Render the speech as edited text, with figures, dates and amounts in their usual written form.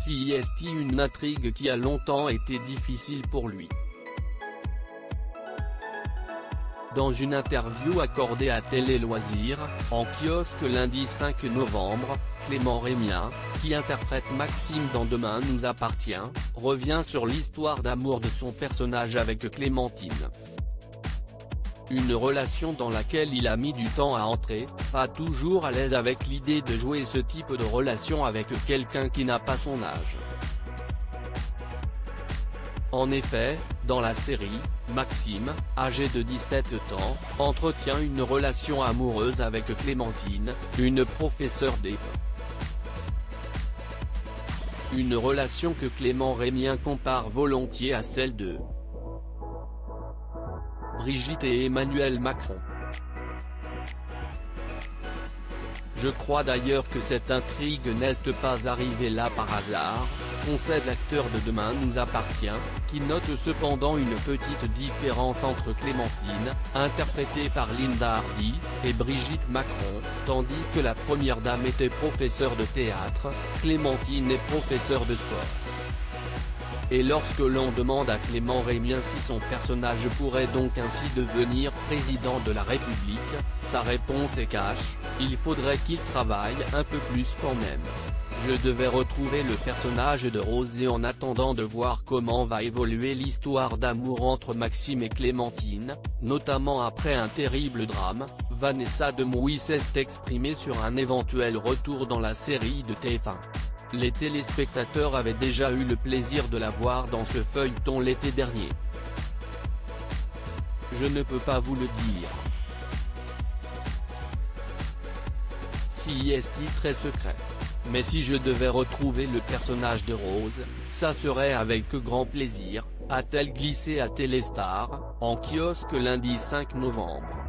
CIST, une intrigue qui a longtemps été difficile pour lui. Dans une interview accordée à Télé Loisirs, en kiosque lundi 5 novembre, Clément Rémien, qui interprète Maxime dans Demain nous appartient, revient sur l'histoire d'amour de son personnage avec Clémentine. Une relation dans laquelle il a mis du temps à entrer, pas toujours à l'aise avec l'idée de jouer ce type de relation avec quelqu'un qui n'a pas son âge. En effet, dans la série, Maxime, âgé de 17 ans, entretient une relation amoureuse avec Clémentine, une professeure d'EP. Une relation que Clément Rémien compare volontiers à celle de Brigitte et Emmanuel Macron. Je crois d'ailleurs que cette intrigue n'est pas arrivée là par hasard, concède l'acteur de Demain nous appartient, qui note cependant une petite différence entre Clémentine, interprétée par Linda Hardy, et Brigitte Macron, tandis que la première dame était professeure de théâtre, Clémentine est professeure de sport. Et lorsque l'on demande à Clément Rémien si son personnage pourrait donc ainsi devenir président de la République, sa réponse est cash, il faudrait qu'il travaille un peu plus quand même. Je devais retrouver le personnage de Rose et en attendant de voir comment va évoluer l'histoire d'amour entre Maxime et Clémentine, notamment après un terrible drame, Vanessa Demouy s'est exprimée sur un éventuel retour dans la série de TF1. Les téléspectateurs avaient déjà eu le plaisir de la voir dans ce feuilleton l'été dernier. Je ne peux pas vous le dire. CIST très secret. Mais si je devais retrouver le personnage de Rose, ça serait avec grand plaisir, a-t-elle glissé à Téléstar, en kiosque lundi 5 novembre.